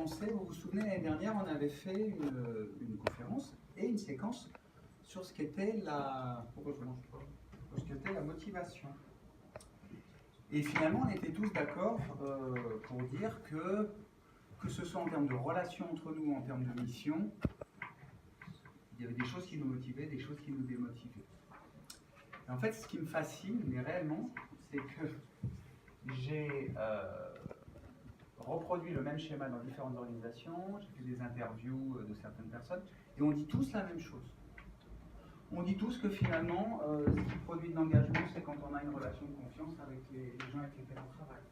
commencé, vous vous souvenez, l'année dernière, on avait fait une conférence et une séquence sur ce qu'était la motivation. Et finalement, on était tous d'accord pour dire que ce soit en termes de relations entre nous, en termes de mission, il y avait des choses qui nous motivaient, des choses qui nous démotivaient. Et en fait, ce qui me fascine, mais réellement, c'est que j'ai reproduit le même schéma dans différentes organisations, j'ai fait des interviews de certaines personnes, et on dit tous la même chose. On dit tous que finalement, ce qui produit de l'engagement, c'est quand on a une relation de confiance avec les gens avec lesquels on travaille,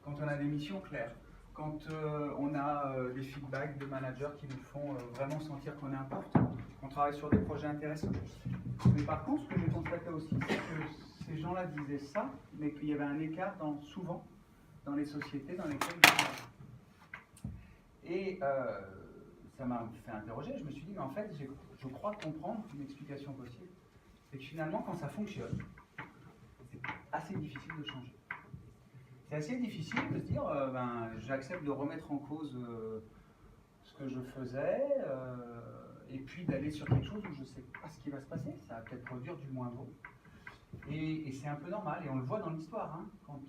quand on a des missions claires, quand on a des feedbacks de managers qui nous font vraiment sentir qu'on est important, qu'on travaille sur des projets intéressants. Mais par contre, ce que j'ai constaté aussi, c'est que ces gens-là disaient ça, mais qu'il y avait un écart souvent dans les sociétés dans lesquelles ils travaillent. Et ça m'a fait interroger, je me suis dit, mais en fait, je crois comprendre une explication possible. C'est que finalement, quand ça fonctionne, c'est assez difficile de changer. C'est assez difficile de se dire, j'accepte de remettre en cause ce que je faisais, et puis d'aller sur quelque chose où je ne sais pas ce qui va se passer. Ça va peut-être produire du moins bon. Et c'est un peu normal, et on le voit dans l'histoire, hein, quand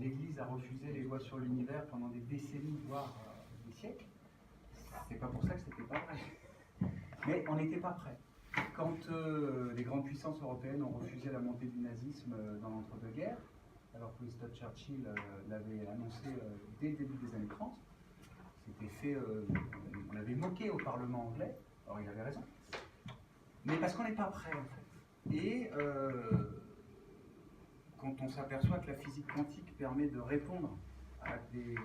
l'Église a refusé les lois sur l'univers pendant des décennies, voire des siècles, c'est pas pour ça que c'était pas vrai. Mais on n'était pas prêt. Quand les grandes puissances européennes ont refusé la montée du nazisme dans l'entre-deux-guerres, alors que Winston Churchill l'avait annoncé dès le début des années 30, c'était fait, on l'avait moqué au Parlement anglais, alors il avait raison, mais parce qu'on n'est pas prêt en fait. Et quand on s'aperçoit que la physique quantique permet de répondre à des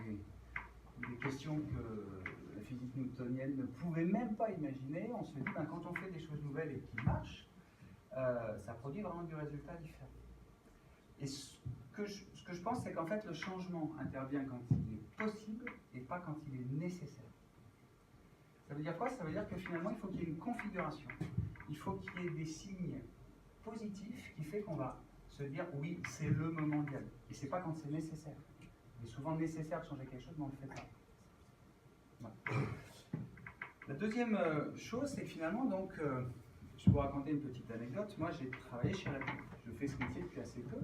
questions que la physique newtonienne ne pouvait même pas imaginer, on se dit quand on fait des choses nouvelles et qui marchent, ça produit vraiment du résultat différent. Et ce que je pense, c'est qu'en fait le changement intervient quand il est possible et pas quand il est nécessaire. Ça veut dire quoi? Ça veut dire que finalement il faut qu'il y ait une configuration, il faut qu'il y ait des signes positif qui fait qu'on va se dire oui, c'est le moment d'y aller. Et c'est pas quand c'est nécessaire. Il est souvent nécessaire de changer quelque chose, mais on ne le fait pas. Voilà. La deuxième chose, c'est que finalement, donc, je vais vous raconter une petite anecdote. Moi, j'ai travaillé chez Red Bull. Je fais ce métier depuis assez peu.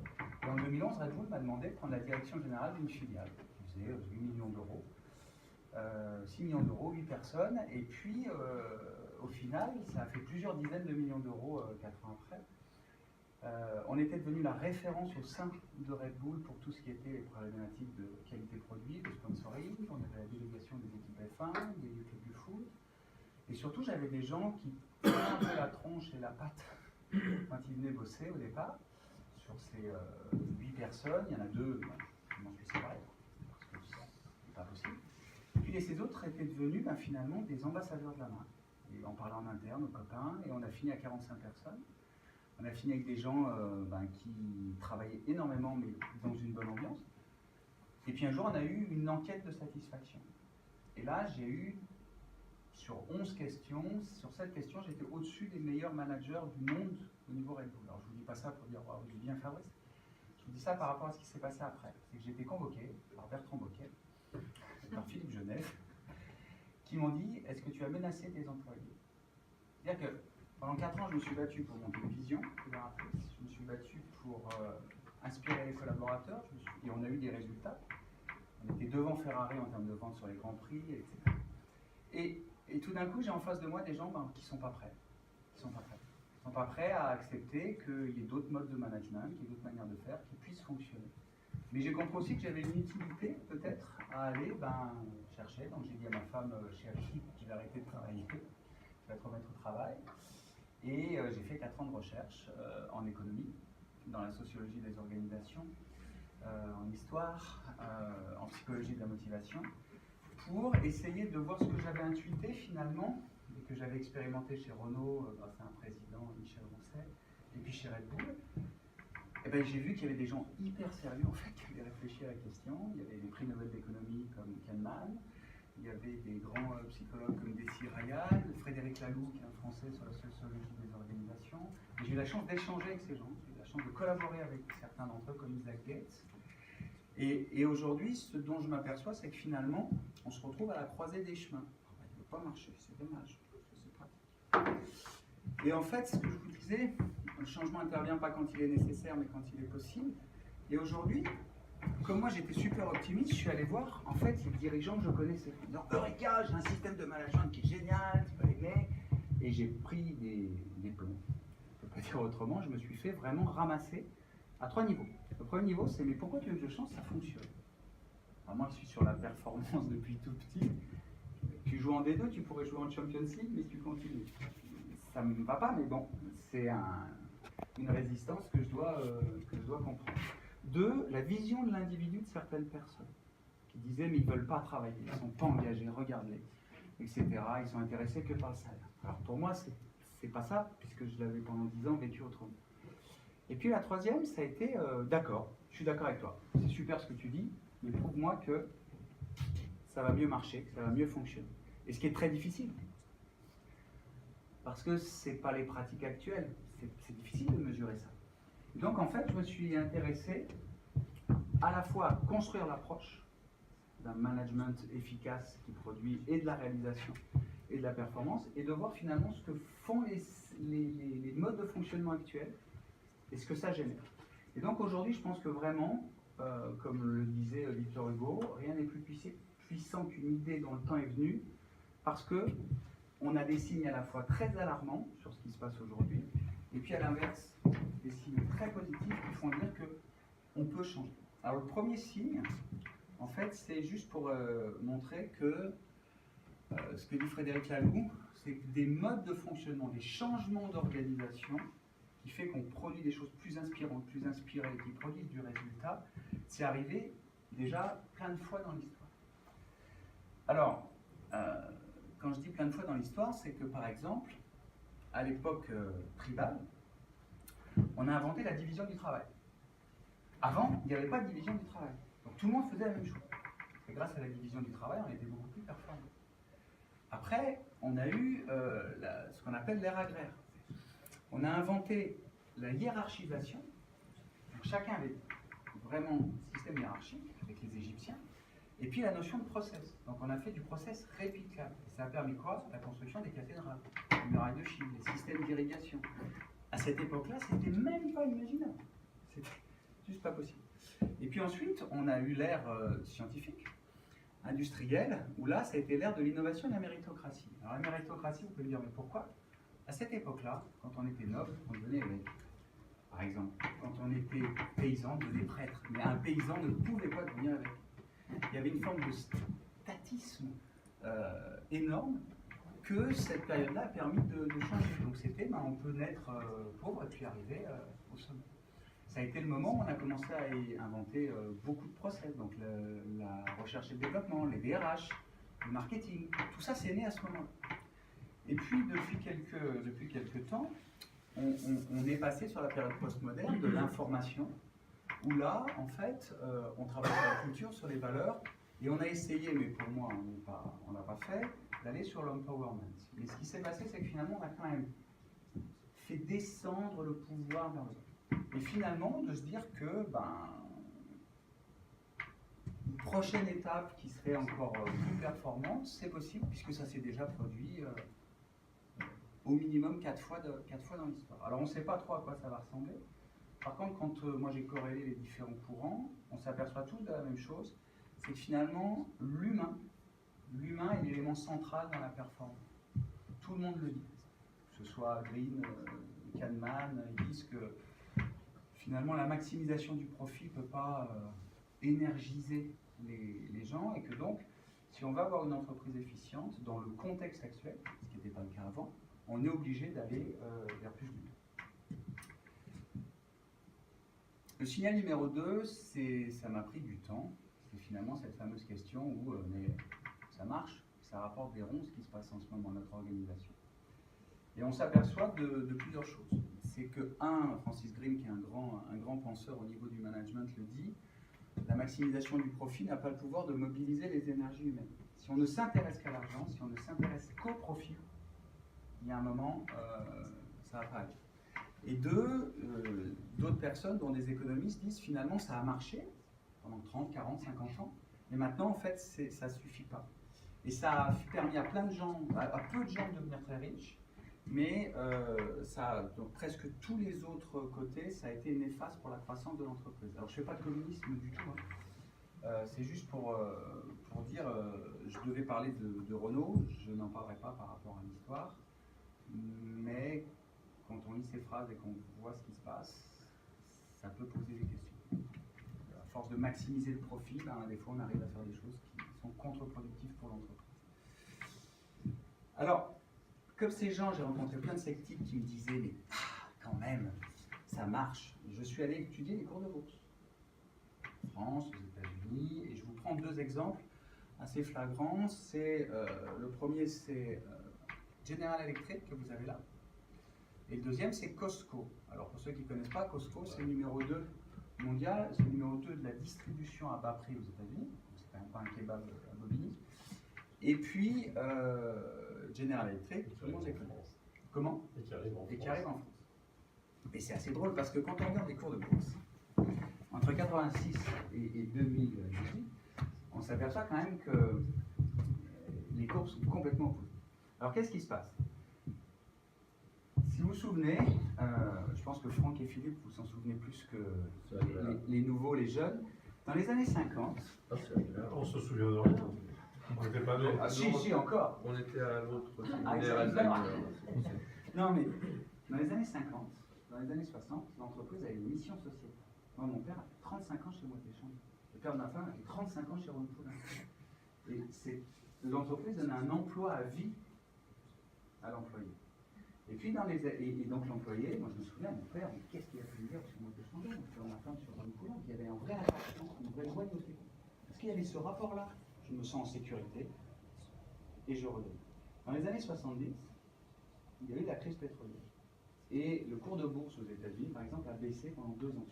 Et en 2011, Red Bull m'a demandé de prendre la direction générale d'une filiale qui faisait 8 millions d'euros. 6 millions d'euros, 8 personnes. Et puis, au final, ça a fait plusieurs dizaines de millions d'euros 4 ans après. On était devenu la référence au sein de Red Bull pour tout ce qui était les problématiques de qualité produit, de sponsoring. On avait la délégation des équipes F1, des équipes du foot. Et surtout, j'avais des gens qui prenaient un peu la tronche et la patte quand ils venaient bosser au départ. Sur ces 8 personnes, il y en a 2, je m'en suis séparé, parce que c'est pas possible. Et puis ces autres étaient devenus finalement des ambassadeurs de la marque. Et on parlait en interne aux copains, et on a fini à 45 personnes. On a fini avec des gens qui travaillaient énormément, mais dans une bonne ambiance. Et puis un jour, on a eu une enquête de satisfaction. Et là, j'ai eu, sur 11 questions, sur 7 questions, j'étais au-dessus des meilleurs managers du monde au niveau Red Bull. Alors, je ne vous dis pas ça pour dire « Waouh, j'ai bien Fabrice ». Je vous dis ça par rapport à ce qui s'est passé après. C'est que j'ai été convoqué par Bertrand Bocquet, par Philippe Genève, qui m'ont dit « Est-ce que tu as menacé tes employés ?» C'est-à-dire que pendant 4 ans, je me suis battu pour monter une vision, je me suis battu pour inspirer les collaborateurs, et on a eu des résultats. On était devant Ferrari en termes de vente sur les grands prix, etc. Et tout d'un coup, j'ai en face de moi des gens qui ne sont pas prêts. Ils ne sont pas prêts à accepter qu'il y ait d'autres modes de management, qu'il y ait d'autres manières de faire qui puissent fonctionner. Mais j'ai compris aussi que j'avais une utilité, peut-être, à aller chercher. Donc j'ai dit à ma femme, chérie, je vais arrêter de travailler, je vais te remettre au travail. Et j'ai fait 4 ans de recherche en économie, dans la sociologie des organisations, en histoire, en psychologie de la motivation, pour essayer de voir ce que j'avais intuité finalement, et que j'avais expérimenté chez Renault grâce à un président, Michel Rousset, et puis chez Red Bull. Et ben, j'ai vu qu'il y avait des gens hyper sérieux en fait, qui avaient réfléchi à la question. Il y avait des prix Nobel d'économie comme Kahneman, il y avait des grands psychologues comme Desi Rayal, Frédéric Laloux, qui est un Français sur la sociologie des organisations. Et j'ai eu la chance d'échanger avec ces gens, j'ai eu la chance de collaborer avec certains d'entre eux, comme Isaac Gates. Et aujourd'hui, ce dont je m'aperçois, c'est que finalement, on se retrouve à la croisée des chemins. Il ne peut pas marcher, c'est dommage, parce que c'est pratique. Et en fait, ce que je vous disais, le changement n'intervient pas quand il est nécessaire, mais quand il est possible. Et aujourd'hui, comme moi j'étais super optimiste, je suis allé voir en fait les dirigeants que je connaissais. Dans Eureka, j'ai un système de management qui est génial, tu vas aimer. Et j'ai pris des plombs. Je ne peux pas dire autrement, je me suis fait vraiment ramasser à 3 niveaux. Le premier niveau, c'est mais pourquoi tu veux que je change, ça fonctionne. Alors moi je suis sur la performance depuis tout petit. Tu joues en D2, tu pourrais jouer en Champions League, mais tu continues. Ça ne me va pas, mais bon, c'est une résistance que je dois comprendre. 2, la vision de l'individu de certaines personnes qui disaient mais ils ne veulent pas travailler, ils ne sont pas engagés, regarde-les, etc. Ils sont intéressés que par le salaire. Alors pour moi, c'est pas ça, puisque je l'avais pendant 10 ans vécu autrement. Et puis la troisième, ça a été d'accord, je suis d'accord avec toi, c'est super ce que tu dis, mais prouve-moi que ça va mieux marcher, que ça va mieux fonctionner. Et ce qui est très difficile, parce que ce n'est pas les pratiques actuelles, c'est difficile de mesurer ça. Donc en fait, je me suis intéressé à la fois à construire l'approche d'un management efficace qui produit et de la réalisation et de la performance, et de voir finalement ce que font les modes de fonctionnement actuels et ce que ça génère. Et donc aujourd'hui, je pense que vraiment, comme le disait Victor Hugo, rien n'est plus puissant qu'une idée dont le temps est venu, parce que on a des signes à la fois très alarmants sur ce qui se passe aujourd'hui, et puis à l'inverse, des signes très positifs qui font dire qu'on peut changer. Alors le premier signe, en fait, c'est juste pour montrer que ce que dit Frédéric Laloux, c'est que des modes de fonctionnement, des changements d'organisation qui fait qu'on produit des choses plus inspirantes, plus inspirées, qui produisent du résultat, c'est arrivé déjà plein de fois dans l'histoire. Alors, quand je dis plein de fois dans l'histoire, c'est que par exemple, à l'époque tribale, on a inventé la division du travail. Avant, il n'y avait pas de division du travail. Donc tout le monde faisait la même chose. Et grâce à la division du travail, on était beaucoup plus performants. Après, on a eu ce qu'on appelle l'ère agraire. On a inventé la hiérarchisation. Donc, chacun avait vraiment un système hiérarchique avec les Égyptiens. Et puis la notion de process. Donc on a fait du process réplicable. Et ça a permis quoi? La construction des cathédrales, les murailles de Chine, les systèmes d'irrigation. À cette époque-là, c'était même pas imaginable. C'était juste pas possible. Et puis ensuite, on a eu l'ère scientifique, industrielle, où là, ça a été l'ère de l'innovation et de la méritocratie. Alors la méritocratie, vous pouvez me dire, mais pourquoi? À cette époque-là, quand on était noble, on devenait évêque. Par exemple, quand on était paysan, on devenait prêtre. Mais un paysan ne pouvait pas devenir évêque. Il y avait une forme de statisme énorme que cette période-là a permis de changer. Donc c'était, on peut naître pauvre et puis arriver au sommet. Ça a été le moment où on a commencé à inventer beaucoup de process, donc la recherche et le développement, les DRH, le marketing, tout ça c'est né à ce moment-là. Et puis depuis quelques temps, on est passé sur la période postmoderne de l'information, où là, en fait, on travaille sur la culture, sur les valeurs, et on a essayé, mais pour moi, on n'a pas fait, d'aller sur l'empowerment. Mais ce qui s'est passé, c'est que finalement, on a quand même fait descendre le pouvoir vers les autres. Et finalement, de se dire que, une prochaine étape qui serait encore plus performante, c'est possible, puisque ça s'est déjà produit au minimum 4 fois dans l'histoire. Alors, on ne sait pas trop à quoi ça va ressembler. Par contre, quand moi j'ai corrélé les différents courants, on s'aperçoit tous de la même chose, c'est que finalement, l'humain est l'élément central dans la performance. Tout le monde le dit. Que ce soit Green, Kahneman, ils disent que finalement la maximisation du profit ne peut pas énergiser les gens, et que donc, si on va avoir une entreprise efficiente, dans le contexte actuel, ce qui n'était pas le cas avant, on est obligé d'aller vers plus d'humain. Le signal numéro 2, ça m'a pris du temps. C'est finalement cette fameuse question où mais ça marche, ça rapporte des ronds ce qui se passe en ce moment dans notre organisation. Et on s'aperçoit de plusieurs choses. C'est que, Francis Green, qui est un grand penseur au niveau du management, le dit, la maximisation du profit n'a pas le pouvoir de mobiliser les énergies humaines. Si on ne s'intéresse qu'à l'argent, si on ne s'intéresse qu'au profit, il y a un moment, ça ne va pas aller. Et d'autres personnes, dont des économistes, disent finalement ça a marché, pendant 30, 40, 50 ans. Mais maintenant, en fait, ça ne suffit pas. Et ça a permis à plein de gens, à peu de gens de devenir très riches, mais donc presque tous les autres côtés, ça a été néfaste pour la croissance de l'entreprise. Alors je ne fais pas de communisme du tout, hein. C'est juste pour dire, je devais parler de Renault, je n'en parlerai pas par rapport à l'histoire, mais quand on lit ces phrases et qu'on voit ce qui se passe, ça peut poser des questions. À force de maximiser le profit, des fois on arrive à faire des choses qui sont contre-productives pour l'entreprise. Alors, comme ces gens, j'ai rencontré plein de sceptiques qui me disaient, mais quand même, ça marche. Je suis allé étudier les cours de bourse. En France, aux États-Unis, et je vous prends deux exemples assez flagrants. Le premier, c'est General Electric, que vous avez là. Et le deuxième, c'est Costco. Alors, pour ceux qui ne connaissent pas, Costco, c'est le numéro 2 mondial, c'est le numéro 2 de la distribution à bas prix aux États-Unis. C'est quand même pas un kebab à Bobigny. Et puis, General Electric, tout le monde les connaît. Comment? Et qui arrive en France. Et c'est assez drôle parce que quand on regarde les cours de bourse, entre 86 et 2018, on s'aperçoit quand même que les courbes sont complètement opposées. Alors qu'est-ce qui se passe? Si vous vous souvenez, je pense que Franck et Philippe, vous s'en souvenez plus que les nouveaux, les jeunes, dans les années 50... On se souvient de rien. On n'était pas Ah si, encore. On était à l'autre séminaire. Non, mais dans les années 50, dans les années 60, l'entreprise avait une mission sociale. Moi, mon père a fait 35 ans chez Moët Deschamps. Le père de ma femme a fait 35 ans chez Whirlpool. Et l'entreprise donne un emploi à vie à l'employé. Et puis, donc l'employé, moi je me souviens, mon père, mais qu'est-ce qu'il a pu dire sur Moët Deschamps? Mon père de ma femme sur Whirlpool, il y avait un vrai attachement, une vraie loyauté. Parce qu'il y avait ce rapport-là. Je me sens en sécurité et je redonne. Dans les années 70, il y a eu la crise pétrolière. Et le cours de bourse aux États-Unis, par exemple, a baissé pendant 2 ans.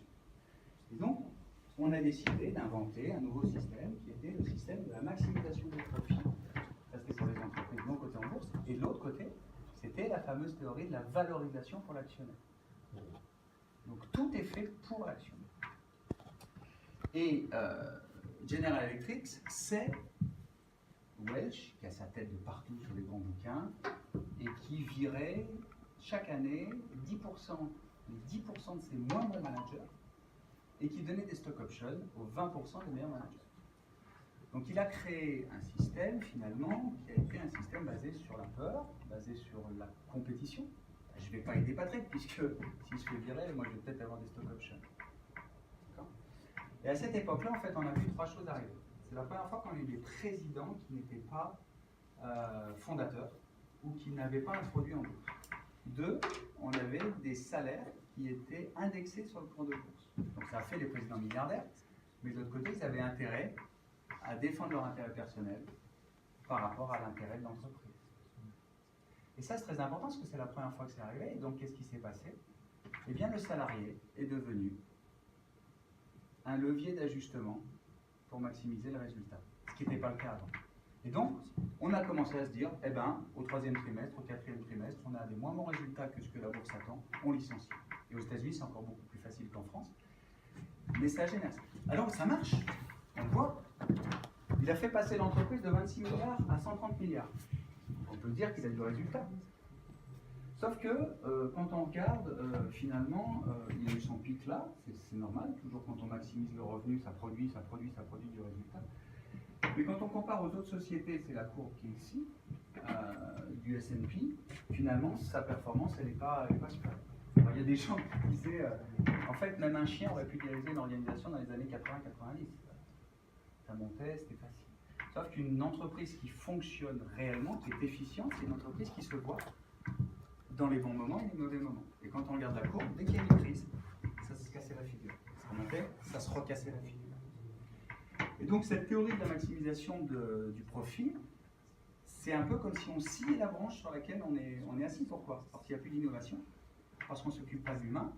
Et donc, on a décidé d'inventer un nouveau système qui était le système de la maximisation des profits. Ça, c'était pour les entreprises non cotées en bourse. Et de l'autre côté, c'était la fameuse théorie de la valorisation pour l'actionnaire. Donc, tout est fait pour l'actionnaire. Et General Electric, c'est Welch, qui a sa tête de partout sur les grands bouquins, et qui virait chaque année 10% de ses moins bons managers, et qui donnait des stock options aux 20% des meilleurs managers. Donc il a créé un système, finalement, qui a été un système basé sur la peur, basé sur la compétition. Je ne vais pas aider Patrick, puisque s'il se fait virer, moi je vais peut-être avoir des stock options. Et à cette époque-là, en fait, on a vu 3 choses arriver. C'est la première fois qu'on a eu des présidents qui n'étaient pas fondateurs ou qui n'avaient pas introduit en bourse. 2, on avait des salaires qui étaient indexés sur le cours de bourse. Donc ça a fait les présidents milliardaires, mais de l'autre côté, ils avaient intérêt à défendre leur intérêt personnel par rapport à l'intérêt de l'entreprise. Et ça, c'est très important parce que c'est la première fois que c'est arrivé. Et donc, qu'est-ce qui s'est passé? Eh bien, le salarié est devenu un levier d'ajustement pour maximiser le résultat, ce qui n'était pas le cas avant. Et donc, on a commencé à se dire, eh ben, au 3e trimestre, au 4e trimestre, on a des moins bons résultats que ce que la bourse attend, on licencie. Et aux États-Unis, c'est encore beaucoup plus facile qu'en France, mais ça génère ça. Alors, ça marche, on le voit. Il a fait passer l'entreprise de 26 milliards à 130 milliards. On peut dire qu'il a du résultat. Sauf que quand on regarde, finalement, il y a eu son pic là, c'est normal, toujours quand on maximise le revenu, ça produit du résultat. Mais quand on compare aux autres sociétés, c'est la courbe qui est ici, du S&P, finalement, sa performance, elle n'est pas super. Alors, il y a des gens qui disaient, en fait, même un chien aurait pu diriger une organisation dans les années 80-90. Ça montait, c'était facile. Sauf qu'une entreprise qui fonctionne réellement, qui est efficiente, c'est une entreprise qui se voit dans les bons moments et les mauvais moments. Et quand on regarde la courbe, dès qu'il y a une crise, ça se cassait la figure. Ce qu'on appelle, ça se recassait la figure. Et donc cette théorie de la maximisation du profit, c'est un peu comme si on sciait la branche sur laquelle on est assis. Pourquoi? Parce qu'il n'y a plus d'innovation, parce qu'on ne s'occupe pas de l'humain,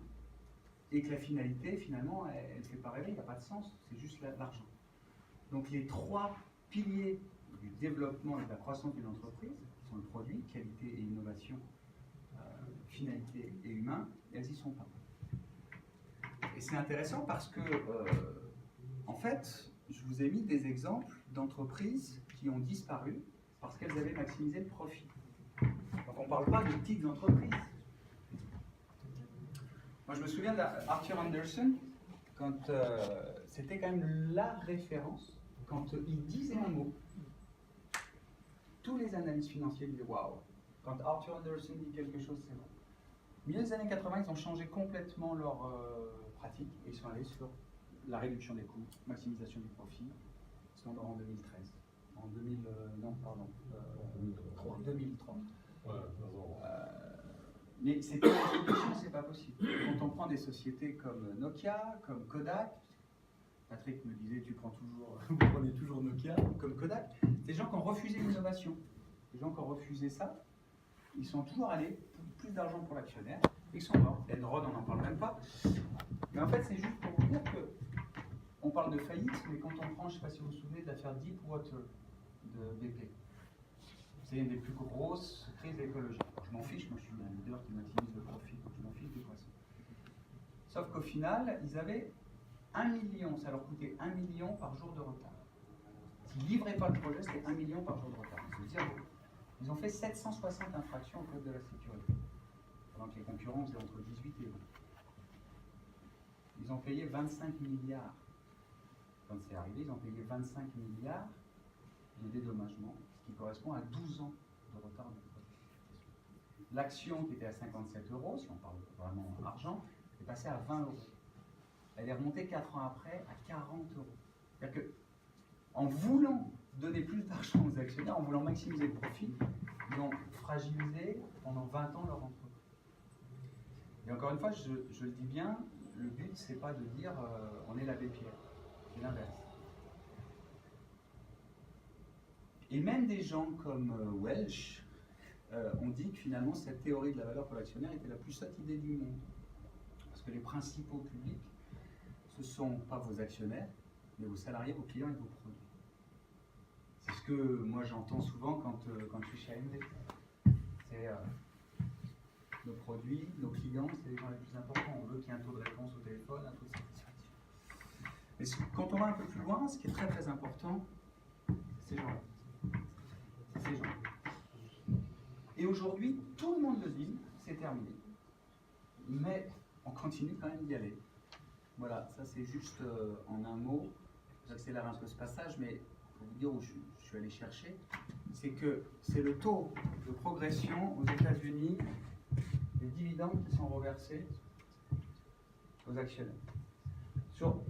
et que la finalité, finalement, elle ne fait pas rêver, il n'y a pas de sens, c'est juste l'argent. Donc les 3 piliers du développement et de la croissance d'une entreprise, qui sont le produit, qualité et innovation, finalité et humain, elles n'y sont pas. Et c'est intéressant parce que En fait, je vous ai mis des exemples d'entreprises qui ont disparu parce qu'elles avaient maximisé le profit. Donc on ne parle pas de petites entreprises. Moi je me souviens d'Arthur Andersen, quand c'était quand même la référence, quand il disait un mot, tous les analystes financiers disaient waouh, quand Arthur Andersen dit quelque chose, c'est bon. Au milieu des années 80, ils ont changé complètement leur pratique et ils sont allés sur la réduction des coûts, maximisation du profit. Ils sont en 2013. En 2030. Ouais, Mais c'est pas une institution, c'est pas possible. Quand on prend des sociétés comme Nokia, comme Kodak, Patrick me disait vous prenez toujours Nokia, comme Kodak, des gens qui ont refusé l'innovation, des gens qui ont refusé ça, ils sont toujours allés pour plus d'argent pour l'actionnaire, et ils sont morts. Enron, on n'en parle même pas. Mais en fait, c'est juste pour vous dire que on parle de faillite, mais quand on prend, je ne sais pas si vous vous souvenez de l'affaire Deepwater de BP. C'est une des plus grosses crises écologiques. Alors, je m'en fiche, moi je suis un leader qui maximise le profit, donc je m'en fiche des poissons. Sauf qu'au final, ils avaient 1 million, ça leur coûtait 1 million par jour de retard. S'ils ne livraient pas le projet, c'était 1 million par jour de retard. C'est-à-dire, ils ont fait 760 infractions au code de la sécurité, pendant que les concurrents faisaient entre 18 et 20. Ils ont payé 25 milliards. Quand c'est arrivé, ils ont payé 25 milliards de dédommagement, ce qui correspond à 12 ans de retard de projet. L'action qui était à 57 €, si on parle vraiment argent, est passée à 20 €. Elle est remontée 4 ans après à 40 €. C'est-à-dire qu'en voulant donner plus d'argent aux actionnaires, en voulant maximiser le profit, ils ont fragilisé pendant 20 ans leur entreprise. Et encore une fois, je le dis bien, le but, c'est pas de dire on est l'abbé Pierre. C'est l'inverse. Et même des gens comme Welch ont dit que finalement cette théorie de la valeur pour l'actionnaire était la plus sotte idée du monde. Parce que les principaux publics, ce ne sont pas vos actionnaires, mais vos salariés, vos clients et vos produits. C'est ce que moi j'entends souvent quand je suis chez AMD. C'est nos produits, nos clients, c'est les gens les plus importants. On veut qu'il y ait un taux de réponse au téléphone, un taux de satisfaction. Mais quand on va un peu plus loin, ce qui est très très important, c'est ces gens-là. C'est ces gens-là. Et aujourd'hui, tout le monde le dit, c'est terminé. Mais on continue quand même d'y aller. Voilà, ça c'est juste en un mot. J'accélère un peu ce passage, mais pour vous dire où je suis allé chercher, c'est que c'est le taux de progression aux États-Unis des dividendes qui sont reversés aux actionnaires. Sur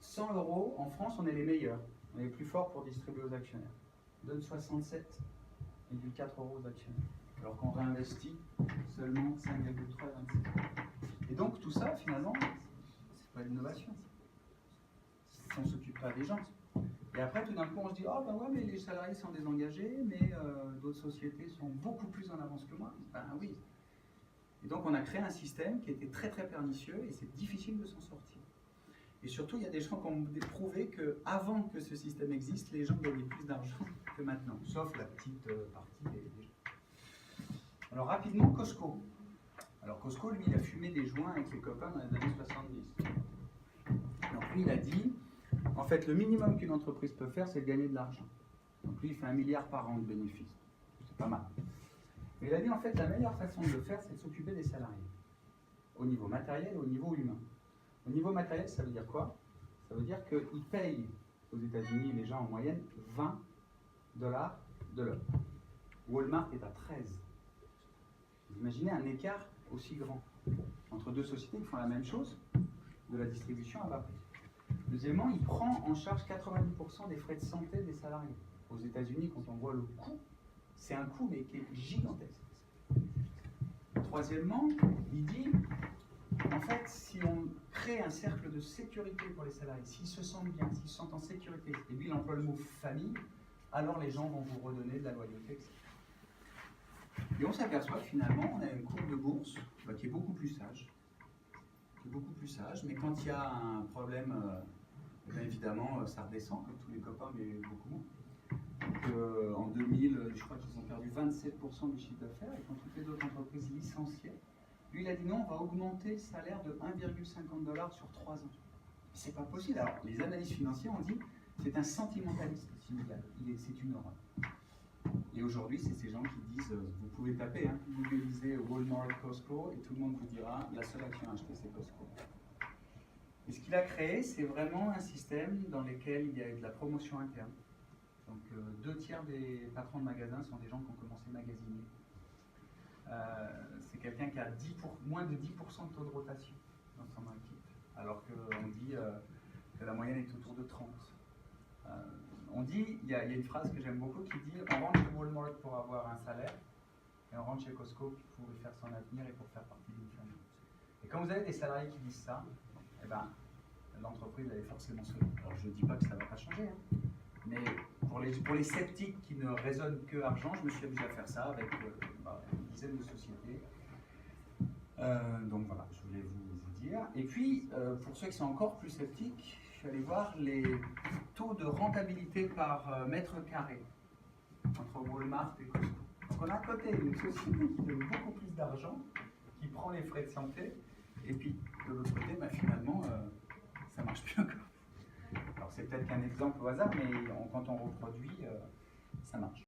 100 €, en France, on est les meilleurs. On est les plus forts pour distribuer aux actionnaires. On donne 67,4 € aux actionnaires. Alors qu'on réinvestit seulement 5,3-26. Et donc tout ça, finalement, c'est pas l'innovation. On ne s'occupe pas des gens. Et après, tout d'un coup, on se dit, oh ben ouais, mais les salariés sont désengagés, mais d'autres sociétés sont beaucoup plus en avance que moi. Ben oui. Et donc on a créé un système qui était très très pernicieux et c'est difficile de s'en sortir. Et surtout, il y a des gens qui ont prouvé qu'avant que ce système existe, les gens gagnaient plus d'argent que maintenant, sauf la petite partie des gens. Alors rapidement, Costco. Alors Costco, lui, il a fumé des joints avec ses copains dans les années 70. Donc lui, il a dit, en fait, le minimum qu'une entreprise peut faire, c'est de gagner de l'argent. Donc lui, il fait 1 milliard par an de bénéfices. C'est pas mal. Mais il a dit, en fait, la meilleure façon de le faire, c'est de s'occuper des salariés. Au niveau matériel et au niveau humain. Au niveau matériel, ça veut dire quoi? Ça veut dire qu'ils payent aux États-Unis, les gens en moyenne, 20 $ de l'heure. Walmart est à 13. Vous imaginez un écart aussi grand entre deux sociétés qui font la même chose, de la distribution à bas prix. Deuxièmement, il prend en charge 90% des frais de santé des salariés. Aux États-Unis, quand on voit le coût, c'est un coût mais qui est gigantesque. Troisièmement, il dit, en fait, si on crée un cercle de sécurité pour les salariés, s'ils se sentent bien, s'ils se sentent en sécurité, et lui il emploie le mot famille, alors les gens vont vous redonner de la loyauté, etc. Et on s'aperçoit que finalement, on a une courbe de bourse qui est beaucoup plus sage. Mais quand il y a un problème, bien évidemment, ça redescend, comme tous les copains, mais beaucoup moins. Donc, en 2000, je crois qu'ils ont perdu 27% du chiffre d'affaires, et quand toutes les autres entreprises licenciaient, lui, il a dit non, on va augmenter le salaire de 1,50 $ sur 3 ans. C'est pas possible. Alors, les analystes financiers ont dit c'est un sentimentaliste syndical. C'est une horreur. Et aujourd'hui, c'est ces gens qui disent, vous pouvez taper, hein, googliser Walmart, Costco, et tout le monde vous dira la seule action à acheter, c'est Costco. Et ce qu'il a créé, c'est vraiment un système dans lequel il y a de la promotion interne. Donc, 2/3 des patrons de magasins sont des gens qui ont commencé à magasiner. C'est quelqu'un qui a moins de 10% de taux de rotation dans son équipe, alors qu'on dit que la moyenne est autour de 30. On dit, il y a une phrase que j'aime beaucoup qui dit on rentre chez Walmart pour avoir un salaire et on rentre chez Costco pour y faire son avenir et pour faire partie d'une famille. Et quand vous avez des salariés qui disent ça, eh ben, l'entreprise elle est forcément solide. Alors je ne dis pas que ça ne va pas changer, hein, mais pour les sceptiques qui ne raisonnent que argent, je me suis amusé à faire ça avec une dizaine de sociétés. Donc voilà, je voulais vous dire. Et puis, pour ceux qui sont encore plus sceptiques, je suis allé voir les taux de rentabilité par mètre carré entre Walmart et Costco. Donc on a à côté une société qui donne beaucoup plus d'argent, qui prend les frais de santé, et puis de l'autre côté, finalement, ça marche bien encore. Alors c'est peut-être qu'un exemple au hasard, mais quand on reproduit, ça marche.